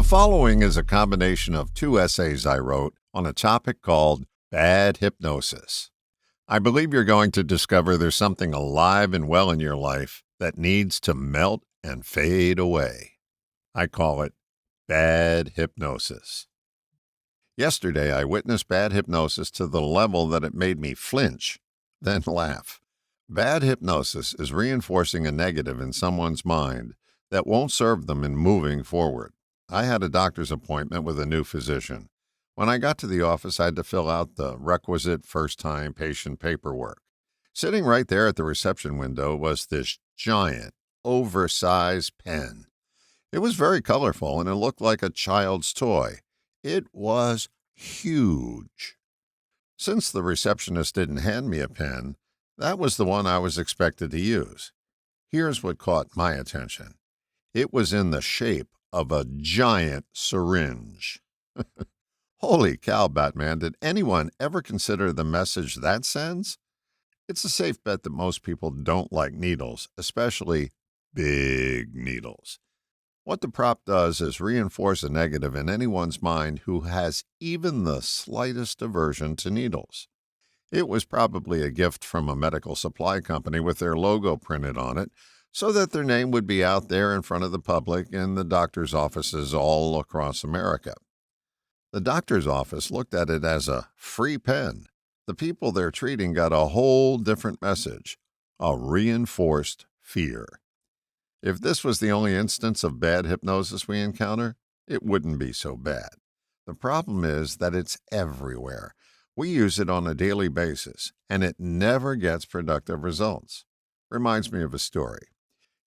following is a combination of two essays I wrote on a topic called Bad Hypnosis. I believe you're going to discover there's something alive and well in your life that needs to melt and fade away. I call it Bad Hypnosis. Yesterday, I witnessed bad hypnosis to the level that it made me flinch, then laugh. Bad hypnosis is reinforcing a negative in someone's mind that won't serve them in moving forward. I had a doctor's appointment with a new physician. When I got to the office, I had to fill out the requisite first-time patient paperwork. Sitting right there at the reception window was this giant, oversized pen. It was very colorful, and it looked like a child's toy. It was huge. Since the receptionist didn't hand me a pen, that was the one I was expected to use. Here's what caught my attention. It was in the shape of a giant syringe. Holy cow, Batman, did anyone ever consider the message that sends? It's a safe bet that most people don't like needles, especially big needles. What the prop does is reinforce a negative in anyone's mind who has even the slightest aversion to needles. It was probably a gift from a medical supply company with their logo printed on it, so that their name would be out there in front of the public in the doctor's offices all across America. The doctor's office looked at it as a free pen. The people they're treating got a whole different message, a reinforced fear. If this was the only instance of bad hypnosis we encounter, it wouldn't be so bad. The problem is that it's everywhere. We use it on a daily basis, and it never gets productive results. Reminds me of a story.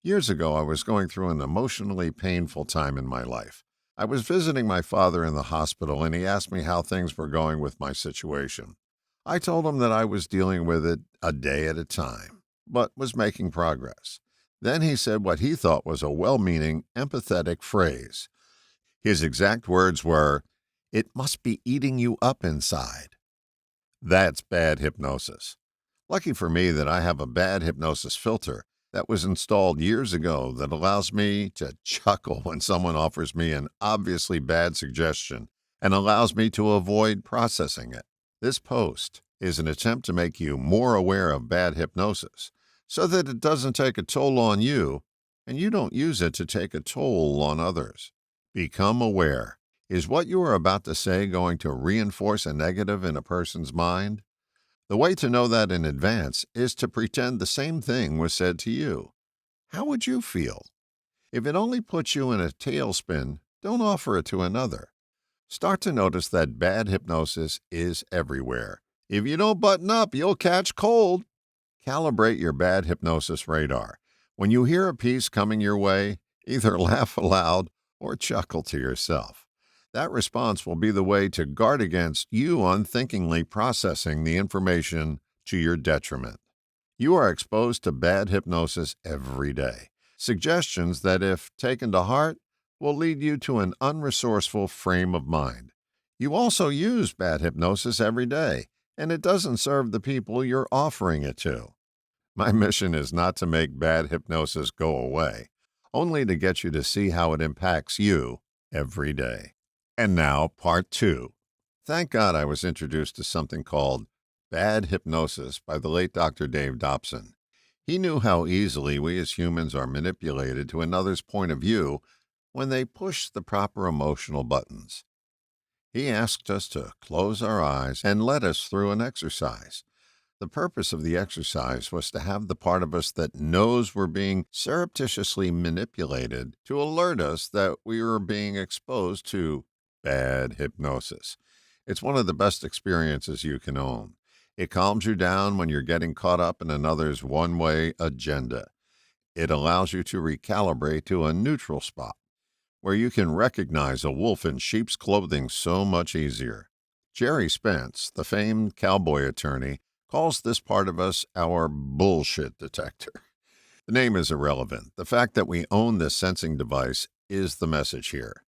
Years ago, I was going through an emotionally painful time in my life. I was visiting my father in the hospital, and he asked me how things were going with my situation. I told him that I was dealing with it a day at a time, but was making progress. Then he said what he thought was a well-meaning, empathetic phrase. His exact words were, "It must be eating you up inside." That's bad hypnosis. Lucky for me that I have a bad hypnosis filter that was installed years ago that allows me to chuckle when someone offers me an obviously bad suggestion and allows me to avoid processing it. This post is an attempt to make you more aware of bad hypnosis so that it doesn't take a toll on you and you don't use it to take a toll on others. Become aware. Is what you are about to say going to reinforce a negative in a person's mind? The way to know that in advance is to pretend the same thing was said to you. How would you feel? If it only puts you in a tailspin, don't offer it to another. Start to notice that bad hypnosis is everywhere. If you don't button up, you'll catch cold. Calibrate your bad hypnosis radar. When you hear a piece coming your way, either laugh aloud or chuckle to yourself. That response will be the way to guard against you unthinkingly processing the information to your detriment. You are exposed to bad hypnosis every day. Suggestions that, if taken to heart, will lead you to an unresourceful frame of mind. You also use bad hypnosis every day, and it doesn't serve the people you're offering it to. My mission is not to make bad hypnosis go away, only to get you to see how it impacts you every day. And now, part 2. Thank God I was introduced to something called Bad Hypnosis by the late Dr. Dave Dobson. He knew how easily we as humans are manipulated to another's point of view when they push the proper emotional buttons. He asked us to close our eyes and led us through an exercise. The purpose of the exercise was to have the part of us that knows we're being surreptitiously manipulated to alert us that we are being exposed to bad hypnosis. It's one of the best experiences you can own. It calms you down when you're getting caught up in another's one-way agenda. It allows you to recalibrate to a neutral spot where you can recognize a wolf in sheep's clothing so much easier. Jerry Spence, the famed cowboy attorney, calls this part of us our bullshit detector. The name is irrelevant. The fact that we own this sensing device is the message here.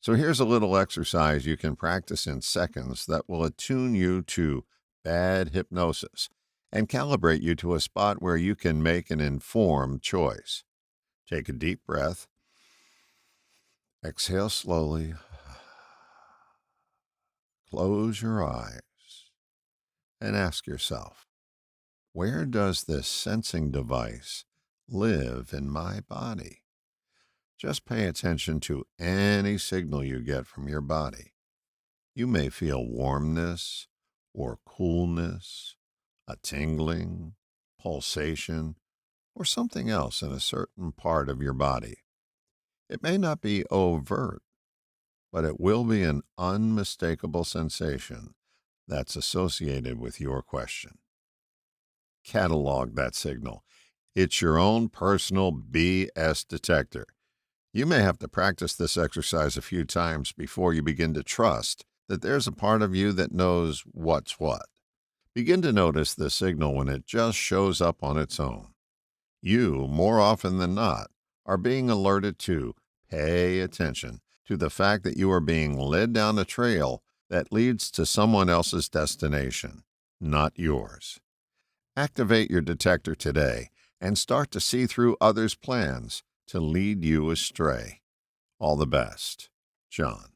So here's a little exercise you can practice in seconds that will attune you to bad hypnosis and calibrate you to a spot where you can make an informed choice. Take a deep breath Exhale slowly. Close your eyes and ask yourself, where does this sensing device live in my body? Just pay attention to any signal you get from your body. You may feel warmness or coolness, a tingling, pulsation, or something else in a certain part of your body. It may not be overt, but it will be an unmistakable sensation that's associated with your question. Catalog that signal. It's your own personal BS detector. You may have to practice this exercise a few times before you begin to trust that there's a part of you that knows what's what. Begin to notice the signal when it just shows up on its own. You, more often than not, are being alerted to pay attention to the fact that you are being led down a trail that leads to someone else's destination, not yours. Activate your detector today and start to see through others' plans to lead you astray. All the best, John.